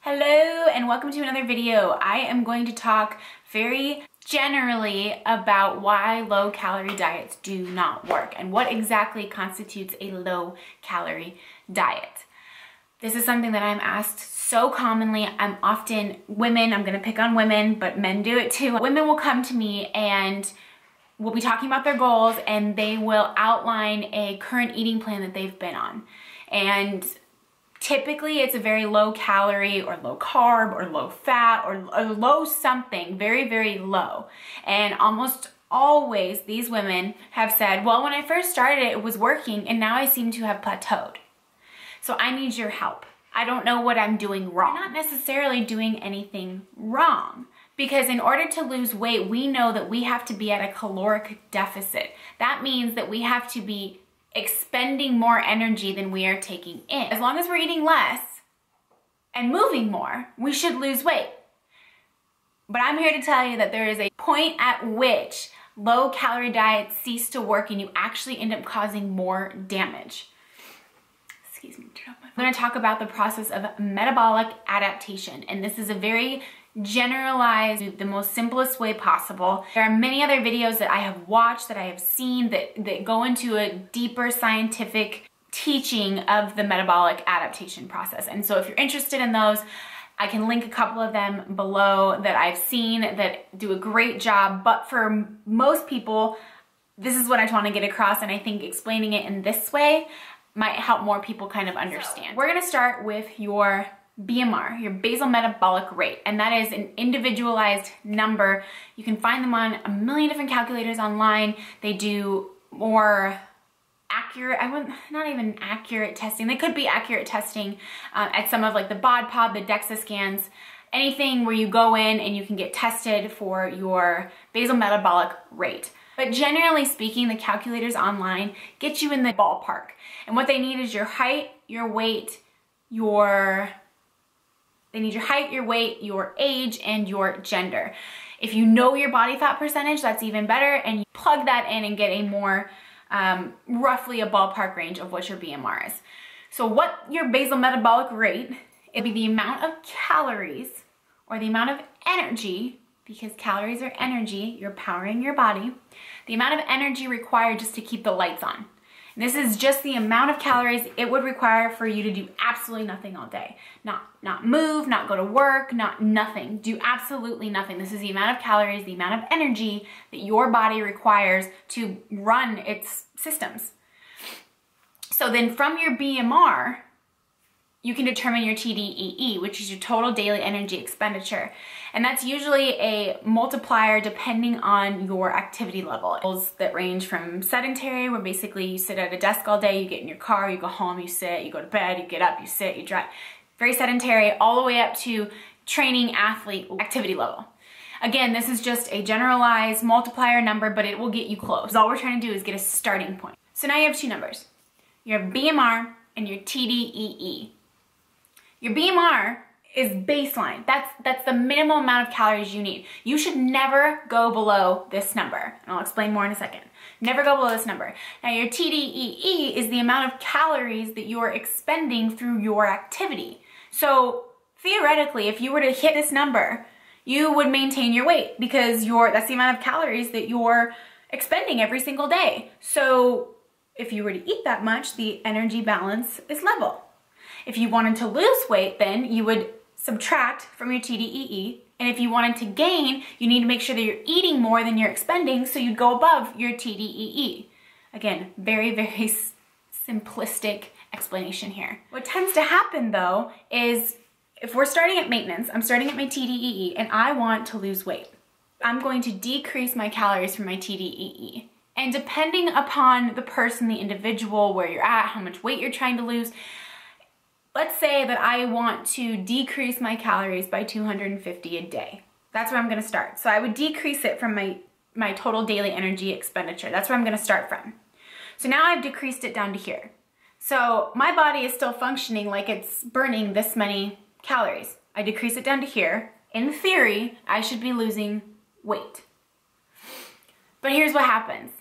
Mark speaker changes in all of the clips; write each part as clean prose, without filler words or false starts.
Speaker 1: Hello and welcome to another video. I am going to talk very generally about why low calorie diets do not work and what exactly constitutes a low calorie diet. This is something that I'm asked so commonly. I'm gonna pick on women, but men do it too. Women will come to me and we'll be talking about their goals and they will outline a current eating plan that they've been on. And typically it's a very low calorie or low carb or low fat or low something, very, very low. And almost always these women have said, well, when I first started it was working and now I seem to have plateaued. So I need your help. I don't know what I'm doing wrong. I'm not necessarily doing anything wrong, because in order to lose weight, we know that we have to be at a caloric deficit. That means that we have to be expending more energy than we are taking in. As long as we're eating less and moving more, we should lose weight. But I'm here to tell you that there is a point at which low calorie diets cease to work and you actually end up causing more damage. Excuse me, turn off my phone. I'm going to talk about the process of metabolic adaptation, and this is a very generalized, the most simplest way possible. There are many other videos that I have watched, that I have seen, that go into a deeper scientific teaching of the metabolic adaptation process. And so if you're interested in those, I can link a couple of them below that I've seen that do a great job. But for most people, this is what I want to get across, and I think explaining it in this way might help more people kind of understand. So, we're gonna start with your BMR, your basal metabolic rate, and that is an individualized number. You can find them on a million different calculators online. They do more accurate, not even accurate testing. They could be accurate testing at some of like the bod pod, the DEXA scans, anything where you go in and you can get tested for your basal metabolic rate. But generally speaking, the calculators online get you in the ballpark. And what they need is your height, your weight, your age, and your gender. If you know your body fat percentage, that's even better, and you plug that in and get a more, roughly a ballpark range of what your BMR is. So what your basal metabolic rate, it'd be the amount of calories or the amount of energy, because calories are energy, you're powering your body, the amount of energy required just to keep the lights on. And this is just the amount of calories it would require for you to do absolutely nothing all day. Not move, not go to work, nothing. Do absolutely nothing. This is the amount of calories, the amount of energy that your body requires to run its systems. So then from your BMR, you can determine your TDEE, which is your total daily energy expenditure. And that's usually a multiplier depending on your activity level. That range from sedentary, where basically you sit at a desk all day, you get in your car, you go home, you sit, you go to bed, you get up, you sit, you drive. Very sedentary, all the way up to training athlete activity level. Again, this is just a generalized multiplier number, but it will get you close. All we're trying to do is get a starting point. So now you have two numbers. You have BMR and your TDEE. Your BMR is baseline. That's the minimum amount of calories you need. You should never go below this number, and I'll explain more in a second. Never go below this number. Now your TDEE is the amount of calories that you're expending through your activity. So theoretically, if you were to hit this number, you would maintain your weight, because that's the amount of calories that you're expending every single day. So if you were to eat that much, the energy balance is level. If you wanted to lose weight, then you would subtract from your TDEE. And if you wanted to gain, you need to make sure that you're eating more than you're expending, so you'd go above your TDEE. Again, very, very simplistic explanation here. What tends to happen though is, if we're starting at maintenance, I'm starting at my TDEE and I want to lose weight, I'm going to decrease my calories from my TDEE. And depending upon the person, the individual, where you're at, how much weight you're trying to lose, let's say that I want to decrease my calories by 250 a day. That's where I'm gonna start. So I would decrease it from my total daily energy expenditure. That's where I'm gonna start from. So now I've decreased it down to here. So my body is still functioning like it's burning this many calories. I decrease it down to here. In theory, I should be losing weight. But here's what happens,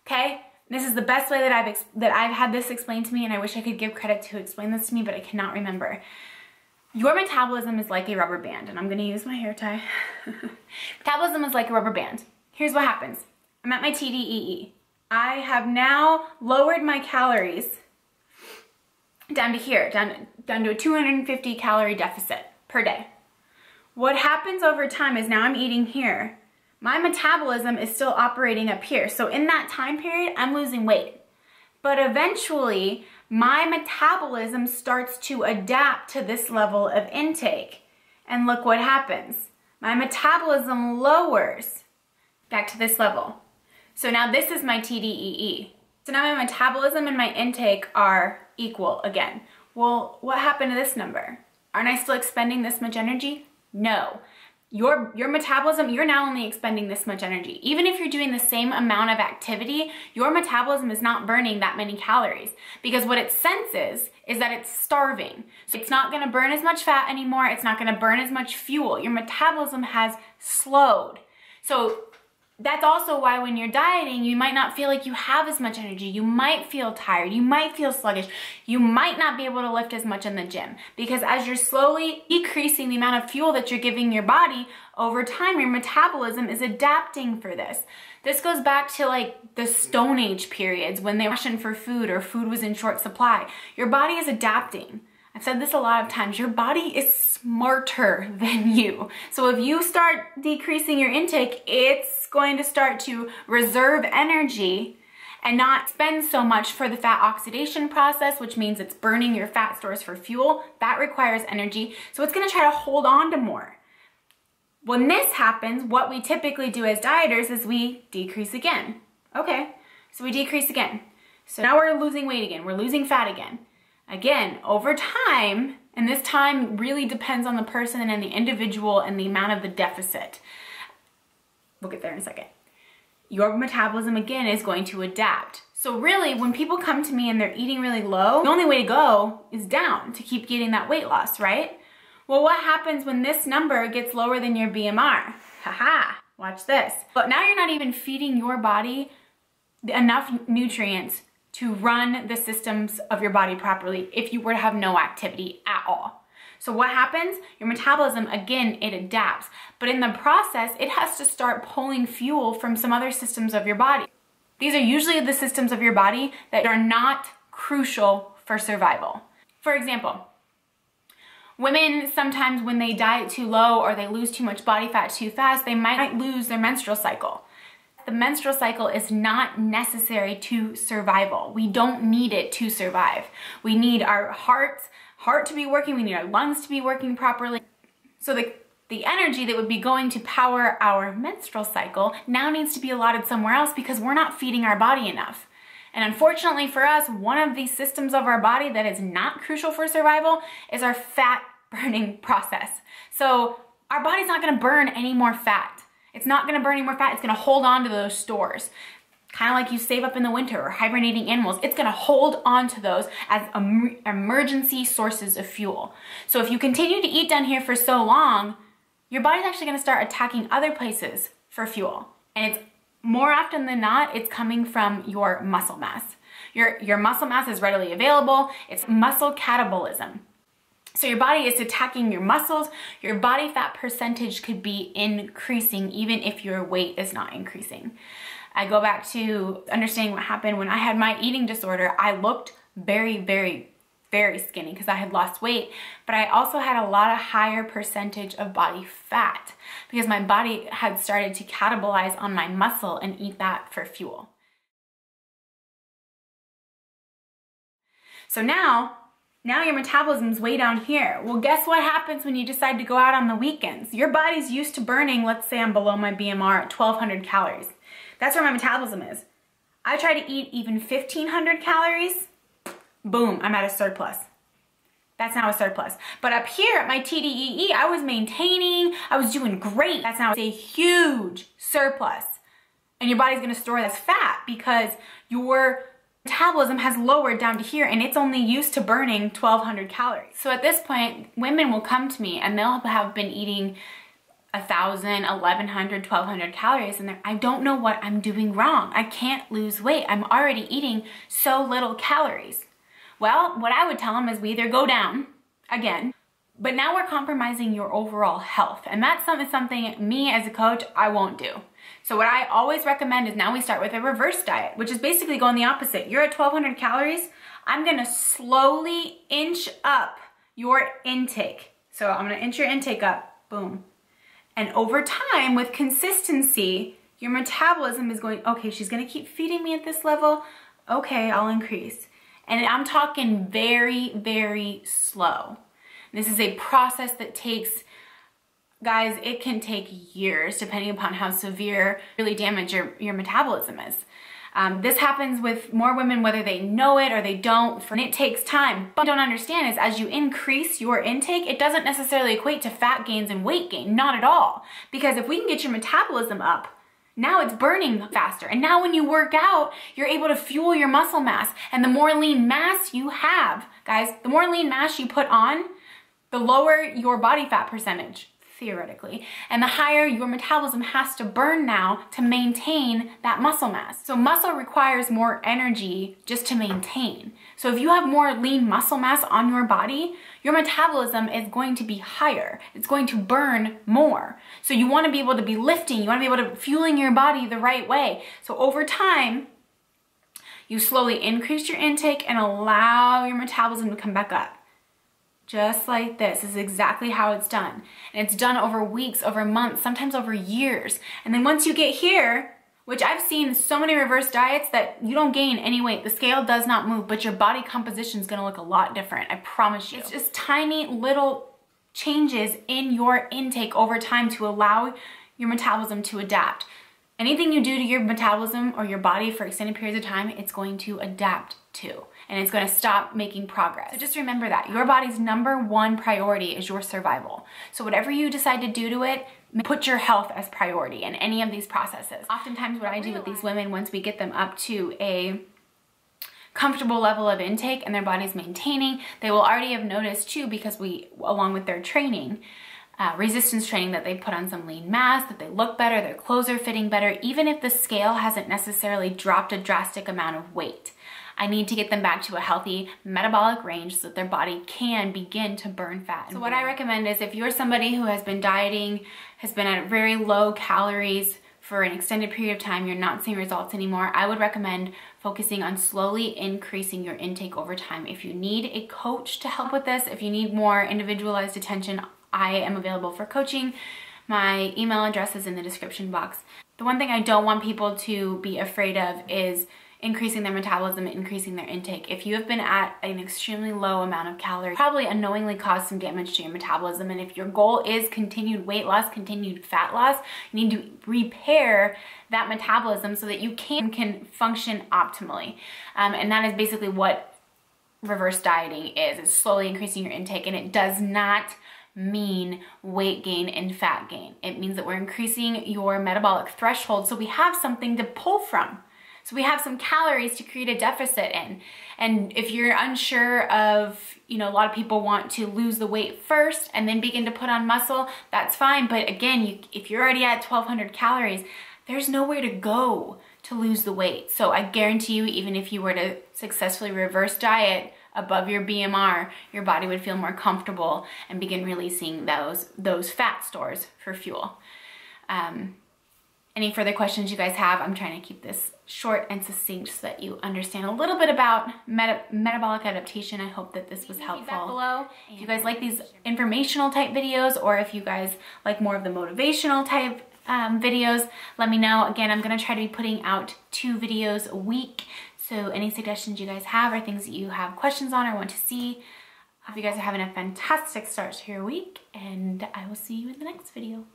Speaker 1: okay? This is the best way that I've had this explained to me, and I wish I could give credit to explain this to me, but I cannot remember. Your metabolism is like a rubber band, and I'm gonna use my hair tie. Metabolism is like a rubber band. Here's what happens. I'm at my TDEE. I have now lowered my calories down to here, down to a 250 calorie deficit per day. What happens over time is now I'm eating here. My metabolism is still operating up here. So in that time period, I'm losing weight. But eventually, my metabolism starts to adapt to this level of intake. And look what happens. My metabolism lowers back to this level. So now this is my TDEE. So now my metabolism and my intake are equal again. Well, what happened to this number? Aren't I still expending this much energy? No. Your metabolism, you're now only expending this much energy. Even if you're doing the same amount of activity, your metabolism is not burning that many calories because what it senses is that it's starving. So it's not gonna burn as much fat anymore. It's not gonna burn as much fuel. Your metabolism has slowed. So that's also why when you're dieting, you might not feel like you have as much energy. You might feel tired. You might feel sluggish. You might not be able to lift as much in the gym because as you're slowly decreasing the amount of fuel that you're giving your body, over time, your metabolism is adapting for this. This goes back to like the Stone Age periods when they rationed for food or food was in short supply. Your body is adapting. I've said this a lot of times, your body is smarter than you. So if you start decreasing your intake, it's going to start to reserve energy and not spend so much for the fat oxidation process, which means it's burning your fat stores for fuel. That requires energy. So it's gonna try to hold on to more. When this happens, what we typically do as dieters is we decrease again. Okay, so we decrease again. So now we're losing weight again. We're losing fat again. Again, over time, and this time really depends on the person and the individual and the amount of the deficit. We'll get there in a second. Your metabolism, again, is going to adapt. So really, when people come to me and they're eating really low, the only way to go is down to keep getting that weight loss, right? Well, what happens when this number gets lower than your BMR? Haha, watch this. But now you're not even feeding your body enough nutrients to run the systems of your body properly if you were to have no activity at all. So what happens? Your metabolism, again, it adapts. But in the process, it has to start pulling fuel from some other systems of your body. These are usually the systems of your body that are not crucial for survival. For example, women sometimes when they diet too low or they lose too much body fat too fast, they might lose their menstrual cycle. The menstrual cycle is not necessary to survival. We don't need it to survive. We need our heart to be working, we need our lungs to be working properly. So the energy that would be going to power our menstrual cycle now needs to be allotted somewhere else because we're not feeding our body enough. And unfortunately for us, one of these systems of our body that is not crucial for survival is our fat burning process. So our body's not gonna burn any more fat. It's not gonna burn any more fat, it's gonna hold on to those stores. Kind of like you save up in the winter or hibernating animals, it's gonna hold on to those as emergency sources of fuel. So if you continue to eat down here for so long, your body's actually gonna start attacking other places for fuel. And it's more often than not, it's coming from your muscle mass. Your muscle mass is readily available, it's muscle catabolism. So your body is attacking your muscles, your body fat percentage could be increasing even if your weight is not increasing. I go back to understanding what happened when I had my eating disorder. I looked very, very, very skinny because I had lost weight, but I also had a lot of higher percentage of body fat because my body had started to catabolize on my muscle and eat that for fuel. So now your metabolism's way down here. Well, guess what happens when you decide to go out on the weekends? Your body's used to burning, let's say I'm below my BMR at 1,200 calories. That's where my metabolism is. I try to eat even 1,500 calories, boom, I'm at a surplus. That's now a surplus. But up here at my TDEE, I was maintaining, I was doing great. That's now a huge surplus. And your body's gonna store that as fat because your metabolism has lowered down to here and it's only used to burning 1,200 calories. So at this point, women will come to me and they'll have been eating 1,000, 1,100, 1,200 calories and I don't know what I'm doing wrong. I can't lose weight. I'm already eating so little calories. Well, what I would tell them is we either go down, again, But now we're compromising your overall health. And that's something me as a coach, I won't do. So what I always recommend is now we start with a reverse diet, which is basically going the opposite. You're at 1,200 calories. I'm gonna slowly inch up your intake. So I'm gonna inch your intake up, boom. And over time, with consistency, your metabolism is going, okay, she's gonna keep feeding me at this level. Okay, I'll increase. And I'm talking very, very slow. This is a process that takes, guys, it can take years depending upon how severe really damage your metabolism is. This happens with more women whether they know it or they don't, and it takes time. But what you don't understand is as you increase your intake, it doesn't necessarily equate to fat gains and weight gain, not at all. Because if we can get your metabolism up, now it's burning faster. And now when you work out, you're able to fuel your muscle mass. And the more lean mass you have, guys, the more lean mass you put on, the lower your body fat percentage, theoretically, and the higher your metabolism has to burn now to maintain that muscle mass. So muscle requires more energy just to maintain. So if you have more lean muscle mass on your body, your metabolism is going to be higher. It's going to burn more. So you want to be able to be lifting, you want to be able to fueling your body the right way. So over time, you slowly increase your intake and allow your metabolism to come back up. Just like this is exactly how it's done. And it's done over weeks, over months, sometimes over years. And then once you get here, which I've seen so many reverse diets that you don't gain any weight. The scale does not move, but your body composition is gonna look a lot different, I promise you. It's just tiny little changes in your intake over time to allow your metabolism to adapt. Anything you do to your metabolism or your body for extended periods of time, it's going to adapt to, and it's going to stop making progress. So just remember that your body's #1 priority is your survival. So whatever you decide to do to it, put your health as priority in any of these processes. Oftentimes what I do with these women, once we get them up to a comfortable level of intake and their body's maintaining, they will already have noticed too, because we, along with their training, resistance training, that they put on some lean mass, that they look better, their clothes are fitting better, even if the scale hasn't necessarily dropped a drastic amount of weight. I need to get them back to a healthy metabolic range so that their body can begin to burn fat. So what I recommend is if you're somebody who has been dieting, has been at very low calories for an extended period of time, you're not seeing results anymore, I would recommend focusing on slowly increasing your intake over time. If you need a coach to help with this, if you need more individualized attention, I am available for coaching. My email address is in the description box. The one thing I don't want people to be afraid of is increasing their metabolism, increasing their intake. If you have been at an extremely low amount of calories, probably unknowingly caused some damage to your metabolism. And if your goal is continued weight loss, continued fat loss, you need to repair that metabolism so that you can function optimally. And that is basically what reverse dieting is. It's slowly increasing your intake, and it does not mean weight gain and fat gain. It means that we're increasing your metabolic threshold so we have something to pull from. So we have some calories to create a deficit in. And if you're unsure of, a lot of people want to lose the weight first and then begin to put on muscle, that's fine. But again, if you're already at 1,200 calories, there's nowhere to go to lose the weight. So I guarantee you, even if you were to successfully reverse diet above your BMR, your body would feel more comfortable and begin releasing those fat stores for fuel. Any further questions you guys have, I'm trying to keep this short and succinct so that you understand a little bit about metabolic adaptation. I hope that this was helpful. Below. If you guys like these informational type videos, or if you guys like more of the motivational type videos, let me know. Again, I'm gonna try to be putting out 2 videos a week. So any suggestions you guys have or things that you have questions on or want to see, I hope you guys are having a fantastic start to your week, and I will see you in the next video.